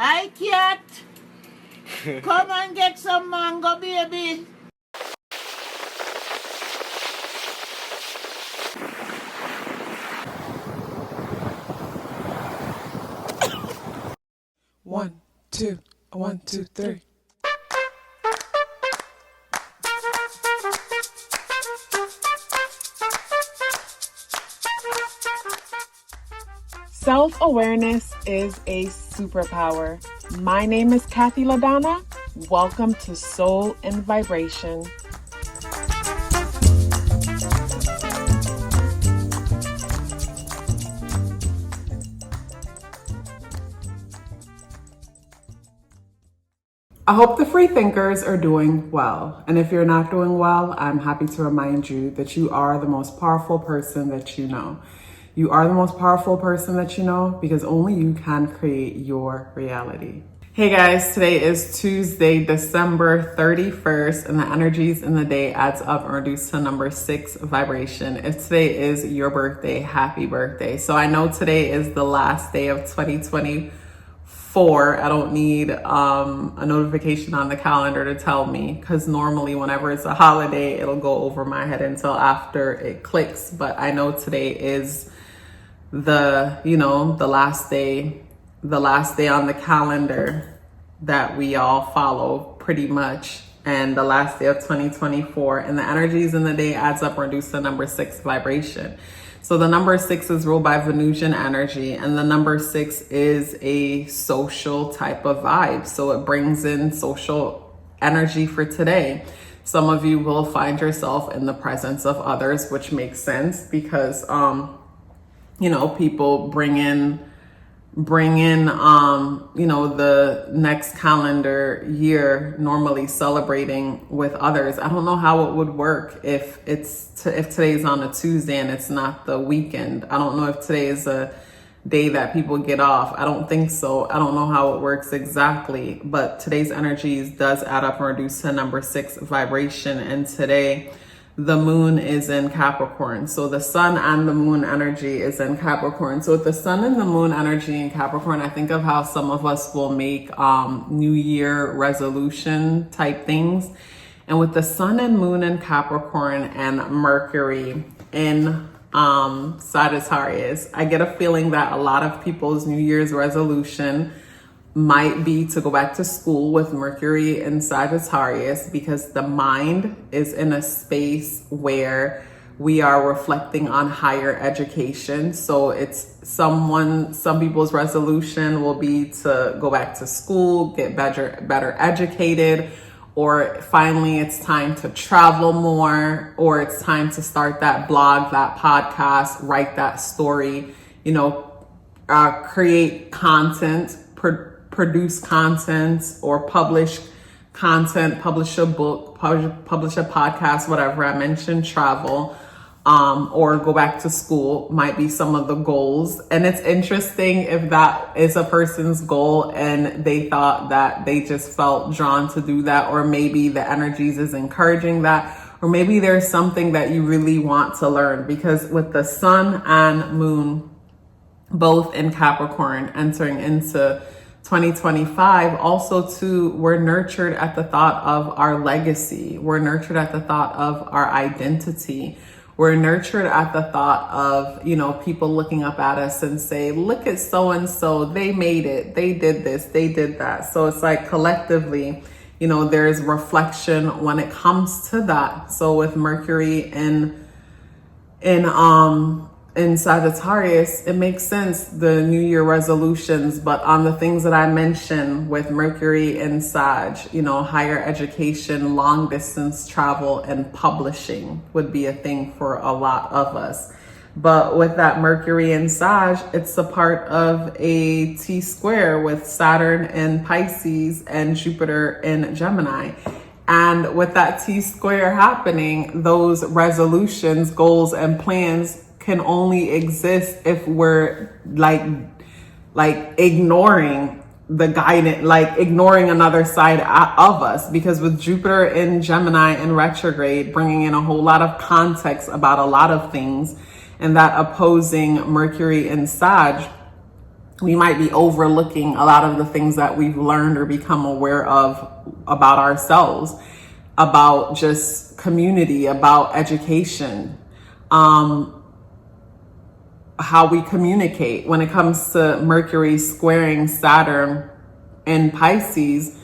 Hi, cat. Come and get some mango, baby. One, two, 1, 2, 3. Self-awareness is a superpower. My name is KathyLaDonna. Welcome to Soul and Vibration. I hope the free thinkers are doing well. And if you're not doing well, I'm happy to remind you that you are the most powerful person that you know. You are the most powerful person that you know because only you can create your reality. Hey guys, today is Tuesday, December 31st, and the energies in the day adds up and reduce to number 6 vibration. If today is your birthday, happy birthday. So I know today is the last day of 2024. I don't need a notification on the calendar to tell me, because normally whenever it's a holiday, it'll go over my head until after it clicks. But I know today is the last day on the calendar that we all follow pretty much, and the last day of 2024, and the energies in the day adds up and reduce to number 6 vibration. So the number 6 is ruled by Venusian energy, and the number 6 is a social type of vibe. So it brings in social energy for today. Some of you will find yourself in the presence of others, which makes sense because people bring in the next calendar year, normally celebrating with others. I don't know how it would work if today's on a Tuesday and it's not the weekend. I don't know if today is a day that people get off. I don't think so. I don't know how it works exactly, but today's energies does add up and reduce to number 6 vibration. And today the moon is in Capricorn. So the sun and the moon energy is in Capricorn. So with the sun and the moon energy in Capricorn, I think of how some of us will make New Year resolution type things. And with the sun and moon in Capricorn and Mercury in Sagittarius, I get a feeling that a lot of people's New Year's resolution might be to go back to school with Mercury and Sagittarius, because the mind is in a space where we are reflecting on higher education. So it's some people's resolution will be to go back to school, get better educated, or finally it's time to travel more, or it's time to start that blog, that podcast, write that story, create content, produce content, or publish content, publish a book, publish a podcast, whatever. I mentioned travel, or go back to school might be some of the goals. And it's interesting if that is a person's goal and they thought that they just felt drawn to do that, or maybe the energies is encouraging that, or maybe there's something that you really want to learn. Because with the sun and moon both in Capricorn entering into 2025, also too, we're nurtured at the thought of our legacy. We're nurtured at the thought of our identity. We're nurtured at the thought of, people looking up at us and say, look at so-and-so, they made it, they did this, they did that. So it's like collectively, there's reflection when it comes to that. So with Mercury in Sagittarius, it makes sense, the New Year resolutions, but on the things that I mentioned with Mercury and Sag, higher education, long distance travel, and publishing would be a thing for a lot of us. But with that Mercury and Sag, it's a part of a T-square with Saturn in Pisces and Jupiter in Gemini. And with that T-square happening, those resolutions, goals, and plans can only exist if we're like ignoring the guidance, like ignoring another side of us. Because with Jupiter in Gemini in retrograde, bringing in a whole lot of context about a lot of things, and that opposing Mercury in Sag, we might be overlooking a lot of the things that we've learned or become aware of about ourselves, about just community, about education, how we communicate. When it comes to Mercury squaring Saturn in Pisces,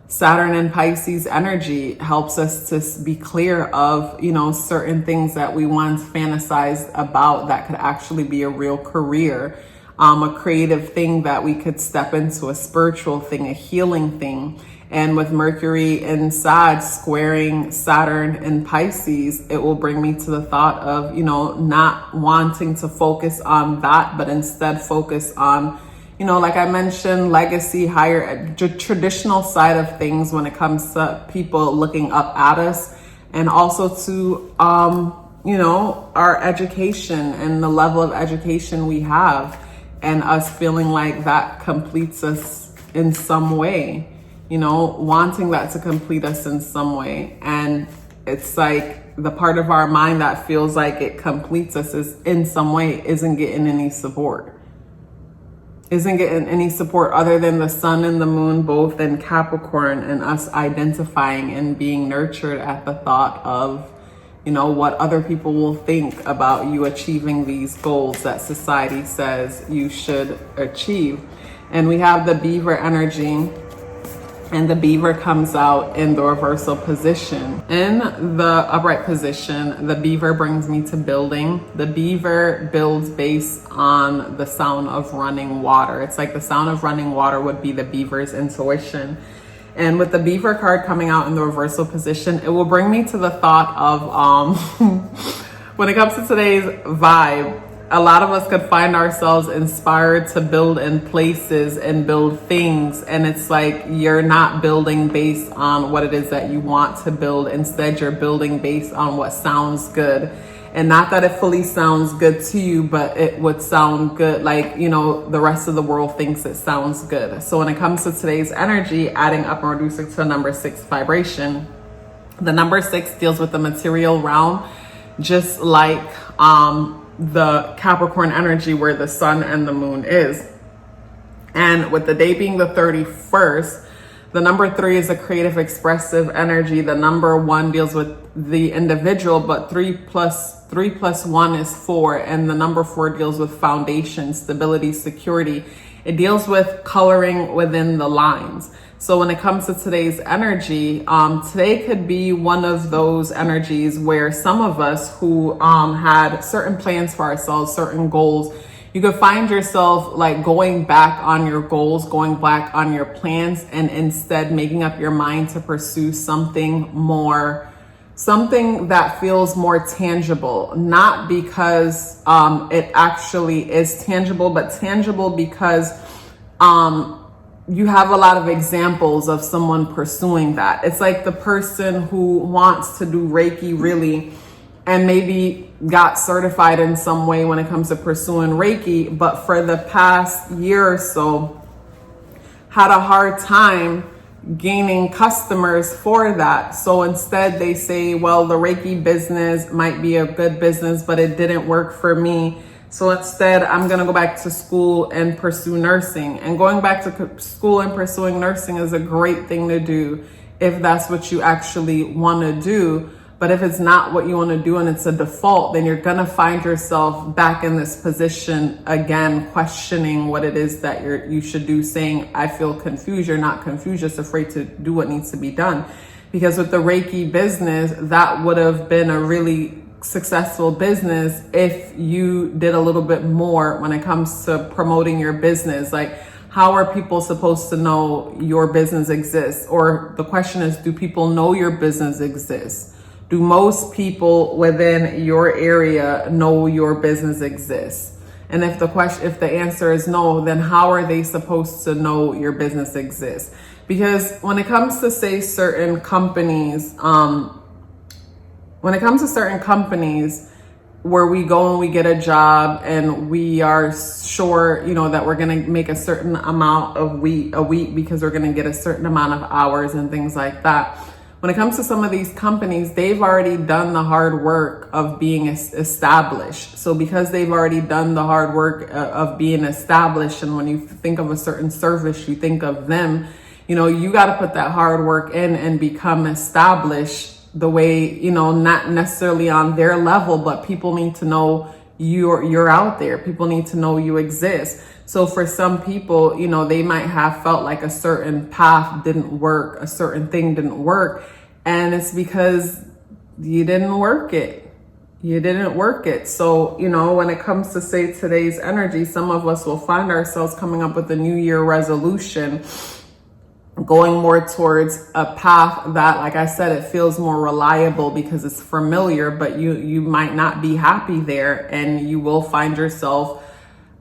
Saturn and Pisces energy helps us to be clear of, certain things that we once fantasized about that could actually be a real career, a creative thing that we could step into, a spiritual thing, a healing thing. And with Mercury in Sag squaring Saturn in Pisces, it will bring me to the thought of, not wanting to focus on that, but instead focus on, like I mentioned, legacy, higher, traditional side of things when it comes to people looking up at us, and also to, our education and the level of education we have, and us feeling like that completes us in some way. Wanting that to complete us in some way. And it's like the part of our mind that feels like it completes us is in some way isn't getting any support. Isn't getting any support other than the sun and the moon both in Capricorn, and us identifying and being nurtured at the thought of, what other people will think about you achieving these goals that society says you should achieve. And we have the Beaver energy. And the Beaver comes out in the reversal position. In the upright position, the Beaver brings me to building. The Beaver builds based on the sound of running water. It's like the sound of running water would be the Beaver's intuition. And with the Beaver card coming out in the reversal position, it will bring me to the thought of, when it comes to today's vibe, a lot of us could find ourselves inspired to build in places and build things. And it's like you're not building based on what it is that you want to build. Instead, you're building based on what sounds good. And not that it fully sounds good to you, but it would sound good like, the rest of the world thinks it sounds good. So when it comes to today's energy, adding up and reducing to number 6 vibration, the number 6 deals with the material realm, just like, the Capricorn energy where the sun and the moon is. And with the day being the 31st, the number 3 is a creative, expressive energy. The number 1 deals with the individual, but 3 plus 1 is 4. And the number 4 deals with foundation, stability, security. It deals with coloring within the lines. So when it comes to today's energy, today could be one of those energies where some of us who had certain plans for ourselves, certain goals, you could find yourself like going back on your goals, going back on your plans, and instead making up your mind to pursue something that feels more tangible. Not because it actually is tangible, but tangible because you have a lot of examples of someone pursuing that. It's like the person who wants to do Reiki really, and maybe got certified in some way when it comes to pursuing Reiki, but for the past year or so had a hard time gaining customers for that. So instead they say, well, the Reiki business might be a good business, but it didn't work for me. So instead, I'm going to go back to school and pursue nursing. And going back to school and pursuing nursing is a great thing to do if that's what you actually want to do. But if it's not what you want to do and it's a default, then you're going to find yourself back in this position again, questioning what it is that you should do, saying, I feel confused. You're not confused, just afraid to do what needs to be done. Because with the Reiki business, that would have been a really successful business if you did a little bit more when it comes to promoting your business. Like, how are people supposed to know your business exists? Or the question is, do people know your business exists? Do most people within your area know your business exists? And if the answer is no, then how are they supposed to know your business exists? Because when it comes to, say, certain companies, where we go and we get a job and we are sure, that we're going to make a certain amount of a week because we're going to get a certain amount of hours and things like that. when it comes to some of these companies, they've already done the hard work of being established. So because they've already done the hard work of being established, and when you think of a certain service, you think of them, you know, you got to put that hard work in and become established the way, you know, not necessarily on their level, but people need to know you're out there. People need to know you exist. So for some people, you know, they might have felt like a certain path didn't work, a certain thing didn't work. And it's because you didn't work it. You didn't work it. So, you know, when it comes to, say, today's energy, some of us will find ourselves coming up with a New Year resolution, going more towards a path that, like I said, it feels more reliable because it's familiar, but you might not be happy there, and you will find yourself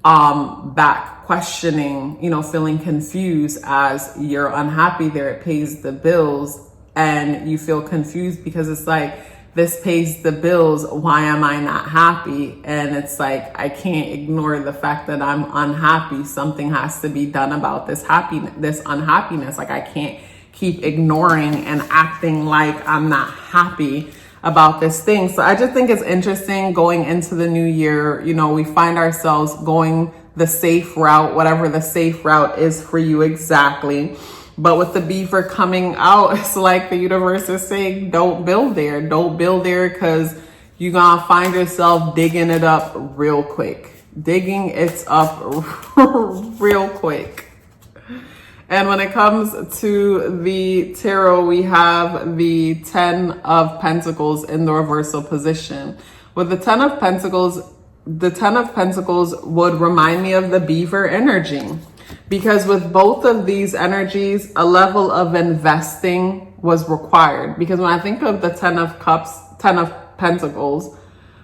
back questioning, you know, feeling confused as you're unhappy there. It pays the bills and you feel confused because it's like, this pays the bills, why am I not happy? And it's like, I can't ignore the fact that I'm unhappy. Something has to be done about this unhappiness. Like, I can't keep ignoring and acting like I'm not happy about this thing. So I just think it's interesting going into the new year. You know, we find ourselves going the safe route, whatever the safe route is for you exactly. But with the beaver coming out, it's like the universe is saying, don't build there. Don't build there, because you're going to find yourself digging it up real quick. Digging it up real quick. And when it comes to the tarot, we have the 10 of Pentacles in the reversal position. With the 10 of Pentacles would remind me of the beaver energy. Because with both of these energies, a level of investing was required. Because when I think of the 10 of Pentacles,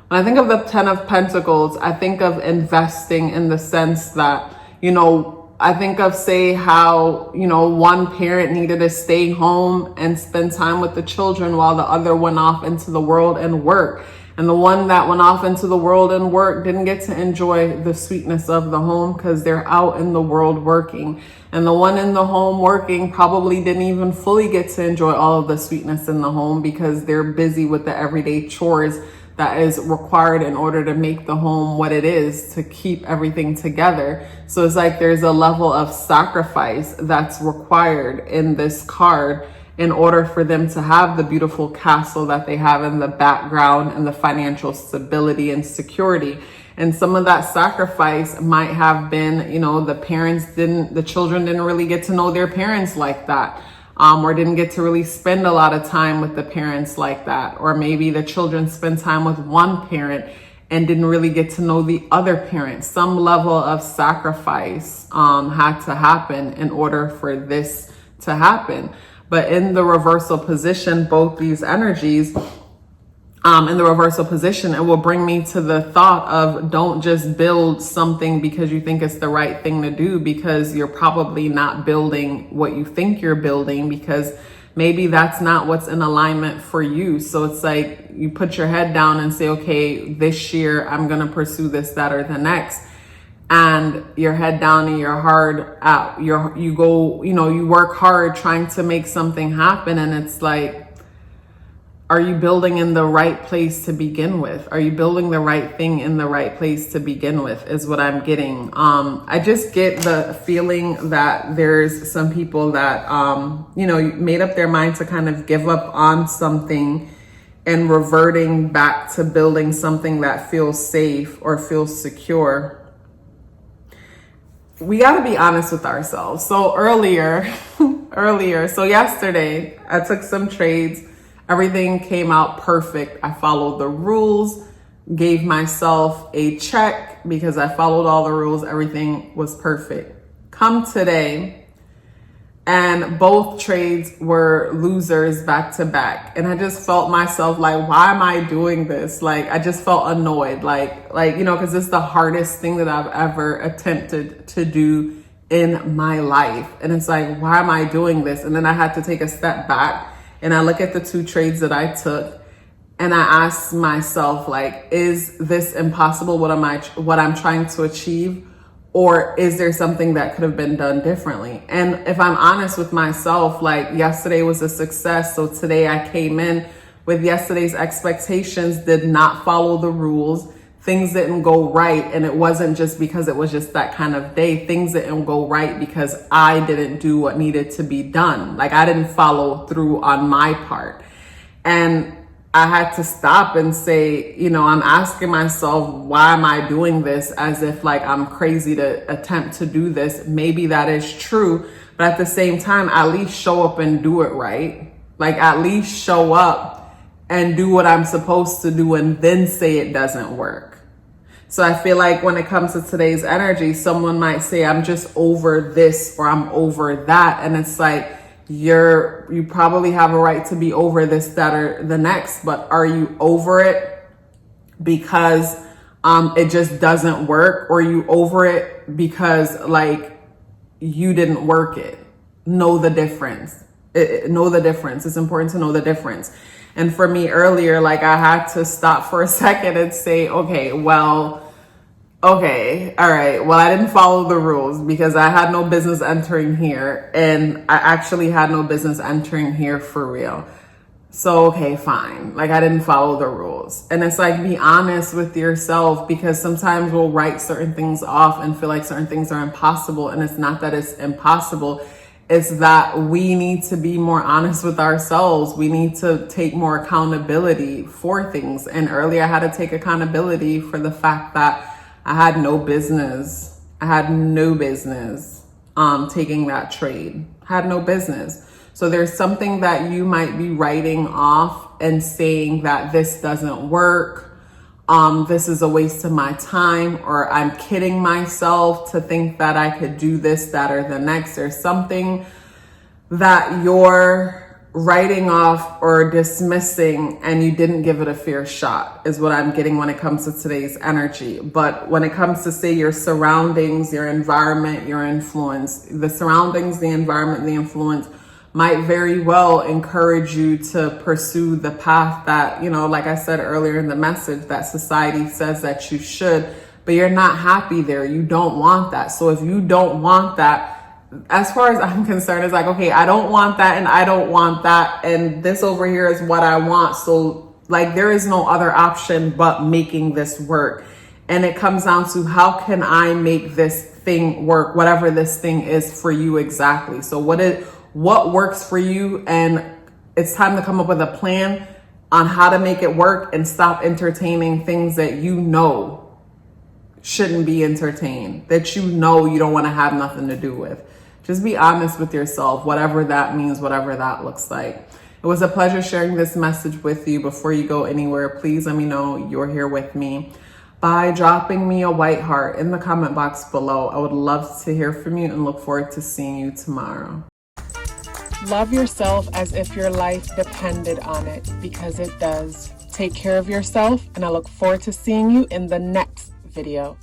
when I think of the 10 of Pentacles, I think of investing in the sense that, you know, I think of, say, how, you know, one parent needed to stay home and spend time with the children while the other went off into the world and work. And the one that went off into the world and work didn't get to enjoy the sweetness of the home because they're out in the world working. And the one in the home working probably didn't even fully get to enjoy all of the sweetness in the home because they're busy with the everyday chores that is required in order to make the home what it is, to keep everything together. So it's like there's a level of sacrifice that's required in this card in order for them to have the beautiful castle that they have in the background and the financial stability and security. And some of that sacrifice might have been, you know, the children didn't really get to know their parents like that, or didn't get to really spend a lot of time with the parents like that. Or maybe the children spend time with one parent and didn't really get to know the other parent. Some level of sacrifice had to happen in order for this to happen. But in the reversal position, both these energies, in the reversal position, it will bring me to the thought of, don't just build something because you think it's the right thing to do, because you're probably not building what you think you're building, because maybe that's not what's in alignment for you. So it's like you put your head down and say, okay, this year I'm going to pursue this, that, or the next. And your head down and your heart out. You go, you know, you work hard trying to make something happen. And it's like, are you building in the right place to begin with? Are you building the right thing in the right place to begin with, is what I'm getting. I just get the feeling that there's some people that, you know, made up their mind to kind of give up on something and reverting back to building something that feels safe or feels secure. We got to be honest with ourselves. So so yesterday I took some trades. Everything came out perfect. I followed the rules, gave myself a check because I followed all the rules. Everything was perfect. Come today, and both trades were losers back to back. And I just felt myself like, why am I doing this? Like, I just felt annoyed. Like, you know, because it's the hardest thing that I've ever attempted to do in my life. And it's like, why am I doing this? And then I had to take a step back and I look at the two trades that I took and I asked myself, like, is this impossible? What I'm trying to achieve? Or is there something that could have been done differently? And if I'm honest with myself, like yesterday was a success. So today I came in with yesterday's expectations, did not follow the rules. Things didn't go right. And it wasn't just because it was just that kind of day. Things didn't go right because I didn't do what needed to be done. Like I didn't follow through on my part. And I had to stop and say, you know, I'm asking myself, why am I doing this? As if like I'm crazy to attempt to do this. Maybe that is true. But at the same time, at least show up and do it right. Like at least show up and do what I'm supposed to do and then say it doesn't work. So I feel like when it comes to today's energy, someone might say, I'm just over this or I'm over that. And it's like, you probably have a right to be over this, that, or the next, but are you over it because it just doesn't work? Or are you over it because like you didn't work it? Know the difference. Know the difference. It's important to know the difference. And for me earlier, like I had to stop for a second and say, okay, all right. Well, I didn't follow the rules because I had no business entering here. And I actually had no business entering here for real. So, okay, fine. Like I didn't follow the rules. And it's like, be honest with yourself, because sometimes we'll write certain things off and feel like certain things are impossible. And it's not that it's impossible. It's that we need to be more honest with ourselves. We need to take more accountability for things. And earlier I had to take accountability for the fact that I had no business taking that trade. I had no business. So there's something that you might be writing off and saying that this doesn't work. This is a waste of my time, or I'm kidding myself to think that I could do this, that, or the next. There's something that you're writing off or dismissing and you didn't give it a fair shot is what I'm getting when it comes to today's energy. But when it comes to, say, your surroundings, your environment, your influence, the surroundings, the environment, the influence might very well encourage you to pursue the path that, you know, like I said earlier in the message, that society says that you should, but you're not happy there. You don't want that. So if you don't want that, as far as I'm concerned, it's like, okay, I don't want that and I don't want that. And this over here is what I want. So like, there is no other option but making this work. And it comes down to, how can I make this thing work? Whatever this thing is for you exactly. So what works for you, and it's time to come up with a plan on how to make it work and stop entertaining things that you know shouldn't be entertained, that you know you don't want to have nothing to do with. Just be honest with yourself, whatever that means, whatever that looks like. It was a pleasure sharing this message with you. Before you go anywhere, please let me know you're here with me by dropping me a white heart in the comment box below. I would love to hear from you and look forward to seeing you tomorrow. Love yourself as if your life depended on it, because it does. Take care of yourself, and I look forward to seeing you in the next video.